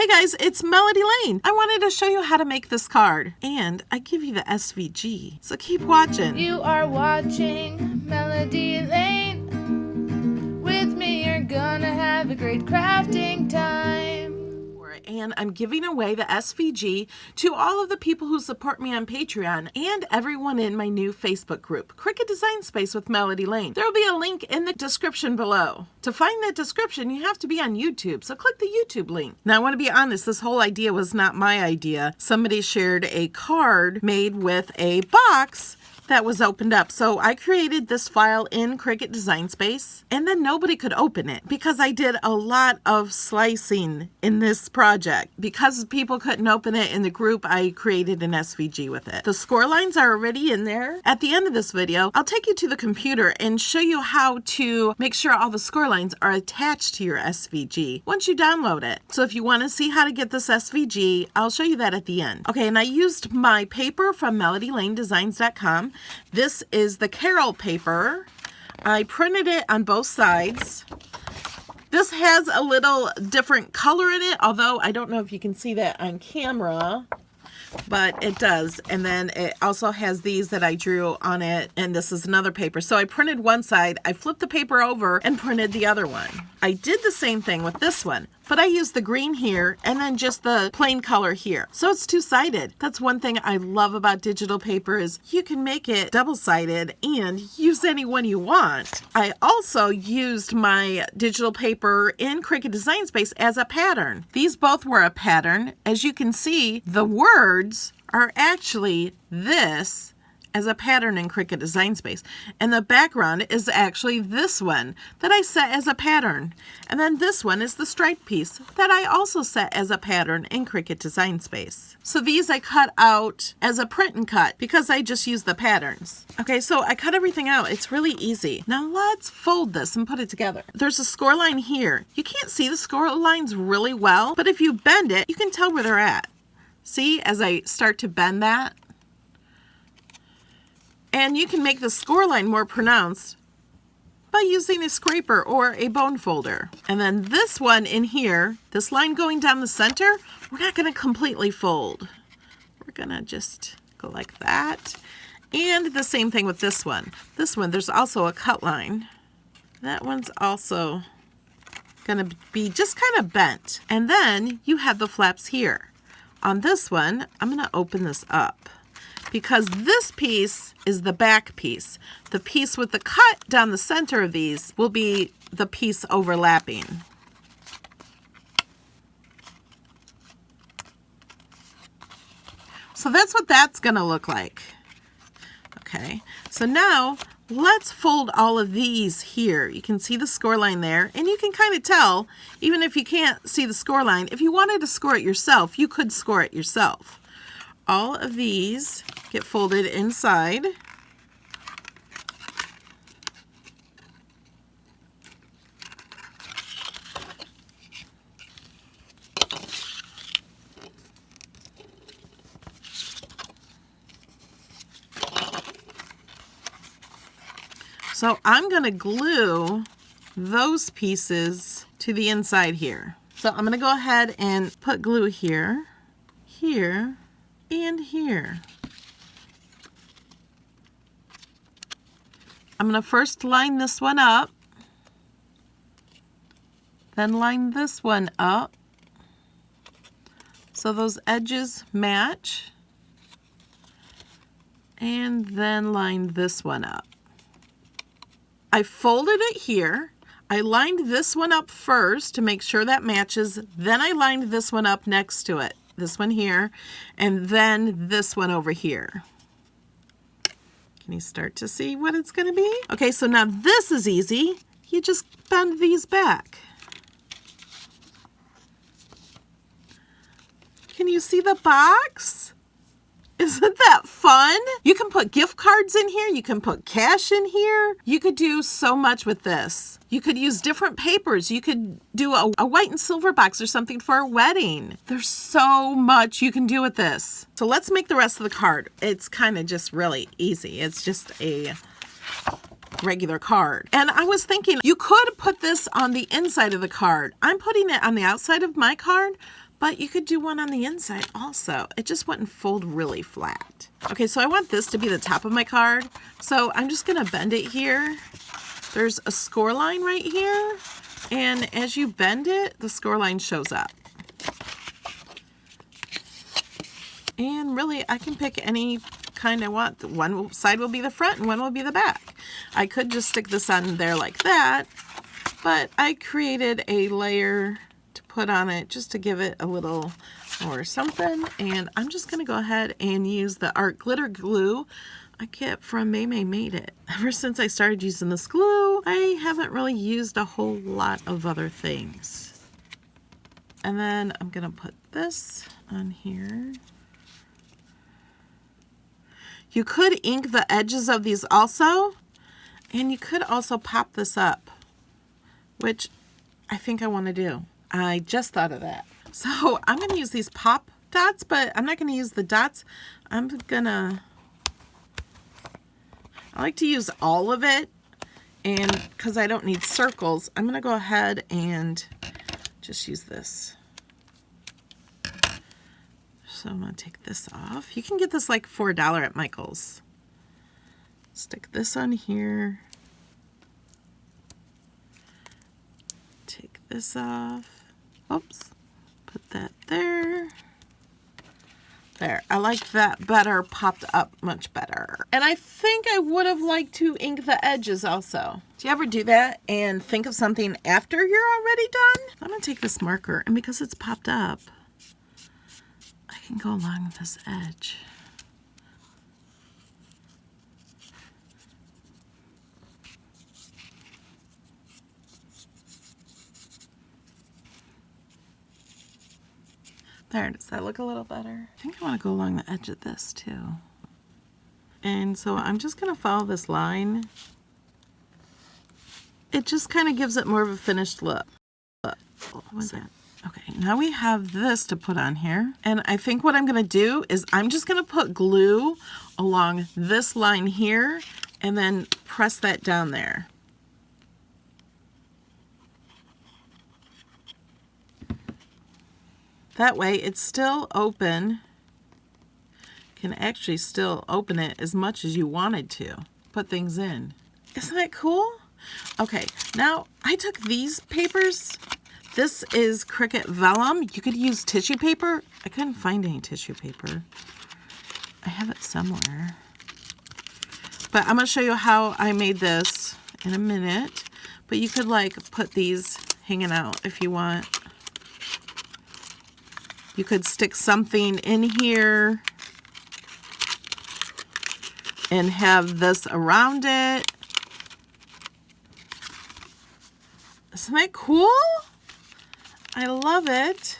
Hey guys, it's Melody Lane. I wanted to show you how to make this card, and I give you the SVG, so keep watching. You are watching Melody Lane. With me, you're gonna have a great crafting time. And I'm giving away the SVG to all of the people who support me on Patreon and everyone in my new Facebook group, Cricut Design Space with Melody Lane. There will be a link in the description below. To find that description, you have to be on YouTube, so click the YouTube link. Now, I want to be honest, this whole idea was not my idea. Somebody shared a card made with a box that was opened up. So I created this file in Cricut Design Space, and then nobody could open it because I did a lot of slicing in this project. Because people couldn't open it in the group, I created an SVG with it. The score lines are already in there. At the end of this video, I'll take you to the computer and show you how to make sure all the score lines are attached to your SVG once you download it. So if you want to see how to get this SVG, I'll show you that at the end. Okay, and I used my paper from melodylanedesigns.com. This is the Carol paper. I printed it on both sides. This has a little different color in it, although I don't know if you can see that on camera, but it does. And then it also has these that I drew on it, and this is another paper. So I printed one side, I flipped the paper over and printed the other one. I did the same thing with this one, but I used the green here and then just the plain color here. So it's two-sided. That's one thing I love about digital paper is you can make it double-sided and use any one you want. I also used my digital paper in Cricut Design Space as a pattern. These both were a pattern. As you can see, the words are actually this as a pattern in Cricut Design Space. And the background is actually this one that I set as a pattern. And then this one is the stripe piece that I also set as a pattern in Cricut Design Space. So these I cut out as a print and cut because I just used the patterns. Okay, so I cut everything out. It's really easy. Now let's fold this and put it together. There's a score line here. You can't see the score lines really well, but if you bend it, you can tell where they're at. See, as I start to bend that? And you can make the score line more pronounced by using a scraper or a bone folder. And then this one in here, this line going down the center, we're not going to completely fold. We're going to just go like that. And the same thing with this one. This one, there's also a cut line. That one's also going to be just kind of bent. And then you have the flaps here. On this one, I'm going to open this up, because this piece is the back piece. The piece with the cut down the center of these will be the piece overlapping. So that's what that's going to look like. Okay, so now let's fold all of these here. You can see the score line there, and you can kind of tell, even if you can't see the score line, if you wanted to score it yourself, you could score it yourself. All of these get folded inside. So I'm going to glue those pieces to the inside here. So I'm going to go ahead and put glue here, here, and here. I'm going to first line this one up, then line this one up so those edges match, and then line this one up. I folded it here. I lined this one up first to make sure that matches, then I lined this one up next to it. This one here, and then this one over here. Can you start to see what it's going to be? Okay, so now this is easy. You just bend these back. Can you see the box? Isn't that fun? You can put gift cards in here. You can put cash in here. You could do so much with this. You could use different papers. You could do a white and silver box or something for a wedding. There's so much you can do with this. So let's make the rest of the card. It's kind of just really easy. It's just a regular card. And I was thinking you could put this on the inside of the card. I'm putting it on the outside of my card, but you could do one on the inside also. It just wouldn't fold really flat. Okay, so I want this to be the top of my card. So I'm just gonna bend it here. There's a score line right here. And as you bend it, the score line shows up. And really, I can pick any kind I want. One side will be the front and one will be the back. I could just stick this on there like that, but I created a layer to put on it just to give it a little or something. And I'm just gonna go ahead and use the art glitter glue I get from May Made It. Ever since I started using this glue, I haven't really used a whole lot of other things. And then I'm gonna put this on here. You could ink the edges of these also, and you could also pop this up, which I think I want to do. I just thought of that. So I'm going to use these pop dots, but I'm not going to use the dots. I like to use all of it, and because I don't need circles, I'm going to go ahead and just use this. So I'm going to take this off. You can get this like for $1 at Michael's. Stick this on here. Take this off. Oops. Put that there. There. I like that better, popped up much better. And I think I would have liked to ink the edges also. Do you ever do that and think of something after you're already done? I'm going to take this marker, and because it's popped up, I can go along this edge. There, does that look a little better? I think I want to go along the edge of this too. And so I'm just going to follow this line. It just kind of gives it more of a finished look. What's that? Okay, now we have this to put on here. And I think what I'm going to do is I'm just going to put glue along this line here and then press that down there. That way it's still open. Can actually still open it as much as you wanted to. Put things in. Isn't that cool? Okay, now I took these papers. This is Cricut Vellum. You could use tissue paper. I couldn't find any tissue paper. I have it somewhere. But I'm going to show you how I made this in a minute. But you could like put these hanging out if you want. You could stick something in here and have this around it. Isn't that cool? I love it.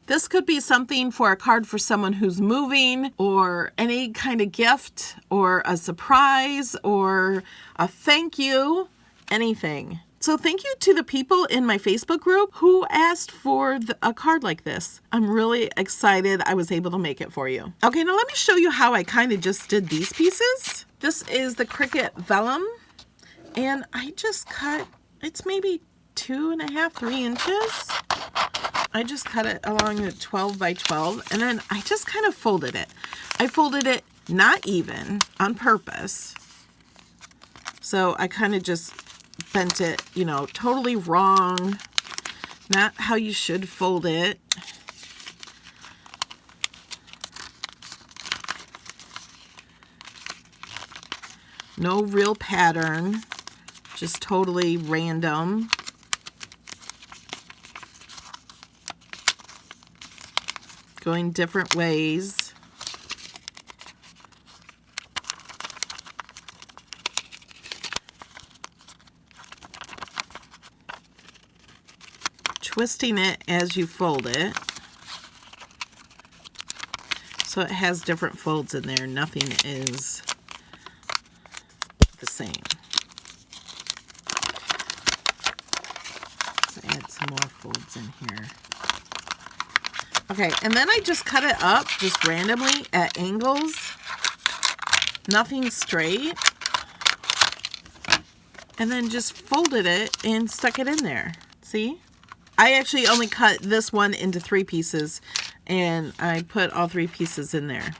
This could be something for a card for someone who's moving, or any kind of gift, or a surprise, or a thank you, anything. So thank you to the people in my Facebook group who asked for a card like this. I'm really excited I was able to make it for you. Okay, now let me show you how I kind of just did these pieces. This is the Cricut Vellum, and I just cut, it's maybe 2.5, 3 inches. I just cut it along the 12 by 12, and then I just kind of folded it. I folded it not even on purpose. So I kind of just bent it, you know, totally wrong. Not how you should fold it. No real pattern, just totally random. Going different ways. Twisting it as you fold it. So it has different folds in there. Nothing is the same. Let's add some more folds in here. Okay, and then I just cut it up just randomly at angles. Nothing straight. And then just folded it and stuck it in there. See? I actually only cut this one into 3 pieces, and I put all 3 pieces in there.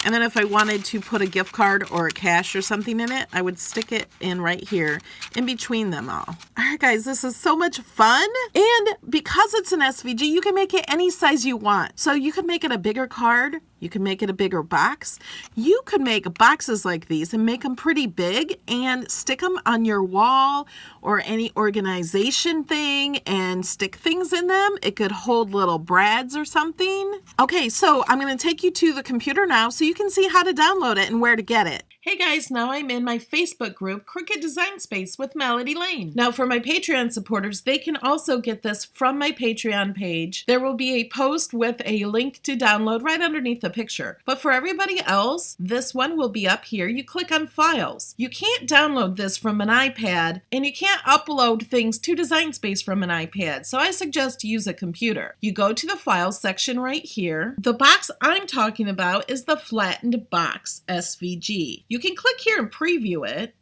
And then if I wanted to put a gift card or a cash or something in it, I would stick it in right here in between them all. All right, guys, this is so much fun. And because it's an SVG, you can make it any size you want. So you could make it a bigger card. You can make it a bigger box. You could make boxes like these and make them pretty big and stick them on your wall or any organization thing and stick things in them. It could hold little brads or something. Okay, so I'm going to take you to the computer now so you can see how to download it and where to get it. Hey guys, now I'm in my Facebook group, Cricut Design Space with Melody Lane. Now for my Patreon supporters, they can also get this from my Patreon page. There will be a post with a link to download right underneath the picture. But for everybody else, this one will be up here. You click on Files. You can't download this from an iPad, and you can't upload things to Design Space from an iPad, so I suggest you use a computer. You go to the Files section right here. The box I'm talking about is the Flattened Box SVG. You can click here and preview it,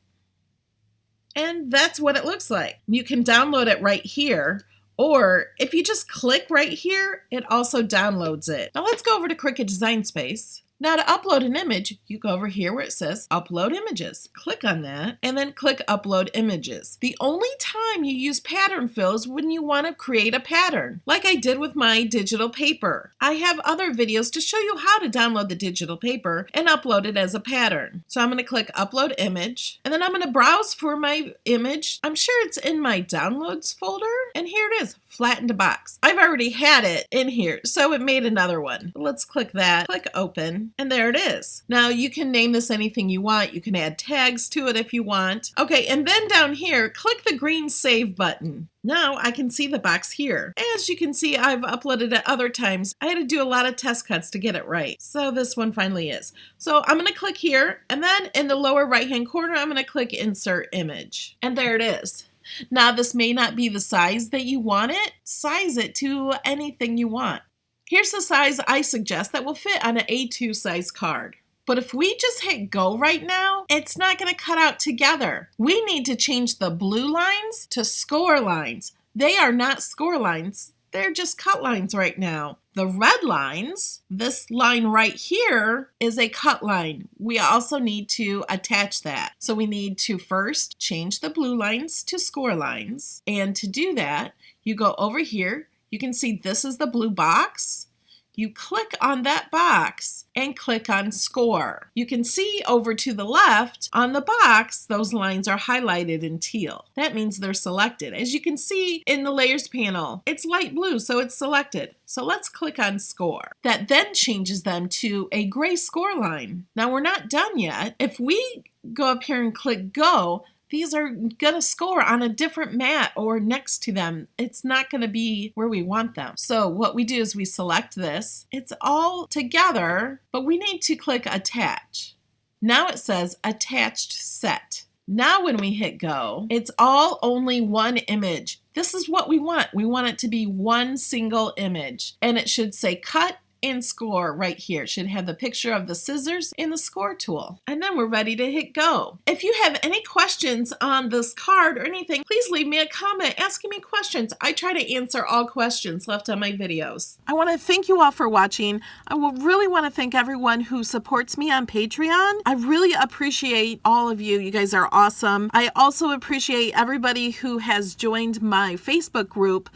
and that's what it looks like. You can download it right here, or if you just click right here, it also downloads it. Now let's go over to Cricut Design Space. Now to upload an image, you go over here where it says Upload Images. Click on that and then click Upload Images. The only time you use pattern fill is when you want to create a pattern, like I did with my digital paper. I have other videos to show you how to download the digital paper and upload it as a pattern. So I'm going to click Upload Image, and then I'm going to browse for my image. I'm sure it's in my Downloads folder, and here it is, Flattened Box. I've already had it in here, so it made another one. Let's click that, click Open. And there it is. Now you can name this anything you want. You can add tags to it if you want. Okay, and then down here, click the green Save button. Now I can see the box here. As you can see, I've uploaded it other times. I had to do a lot of test cuts to get it right. So this one finally is. So I'm going to click here, and then in the lower right-hand corner, I'm going to click Insert Image. And there it is. Now this may not be the size that you want it. Size it to anything you want. Here's the size I suggest that will fit on an A2 size card. But if we just hit go right now, it's not going to cut out together. We need to change the blue lines to score lines. They are not score lines. They're just cut lines right now. The red lines, this line right here, is a cut line. We also need to attach that. So we need to first change the blue lines to score lines. And to do that, you go over here. You can see this is the blue box. You click on that box and click on Score. You can see over to the left on the box, those lines are highlighted in teal. That means they're selected. As you can see in the Layers panel, it's light blue, so it's selected. So let's click on Score. That then changes them to a gray score line. Now we're not done yet. If we go up here and click Go, these are going to score on a different mat or next to them. It's not going to be where we want them. So what we do is we select this. It's all together, but we need to click Attach. Now it says Attached Set. Now when we hit Go, it's all only one image. This is what we want. We want it to be one single image. And it should say Cut and Score right here. It should have the picture of the scissors and the score tool. And then we're ready to hit go. If you have any questions on this card or anything, please leave me a comment asking me questions. I try to answer all questions left on my videos. I want to thank you all for watching. I will really want to thank everyone who supports me on Patreon. I really appreciate all of you. You guys are awesome. I also appreciate everybody who has joined my Facebook group,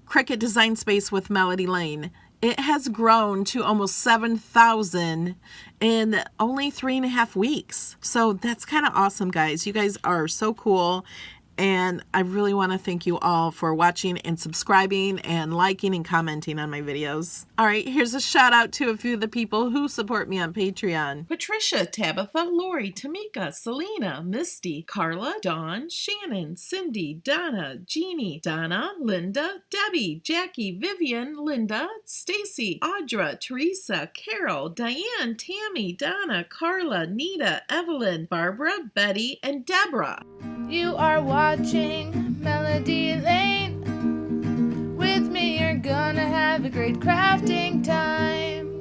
Cricut Design Space with Melody Lane. It has grown to almost 7,000 in only 3.5 weeks. So that's kind of awesome, guys. You guys are so cool. And I really want to thank you all for watching and subscribing and liking and commenting on my videos. All right, here's a shout out to a few of the people who support me on Patreon. Patricia, Tabitha, Lori, Tamika, Selena, Misty, Carla, Dawn, Shannon, Cindy, Donna, Jeannie, Donna, Linda, Debbie, Jackie, Vivian, Linda, Stacy, Audra, Teresa, Carol, Diane, Tammy, Donna, Carla, Nita, Evelyn, Barbara, Betty, and Deborah. You are watching Melody Lane. With me, you're gonna have a great crafting time.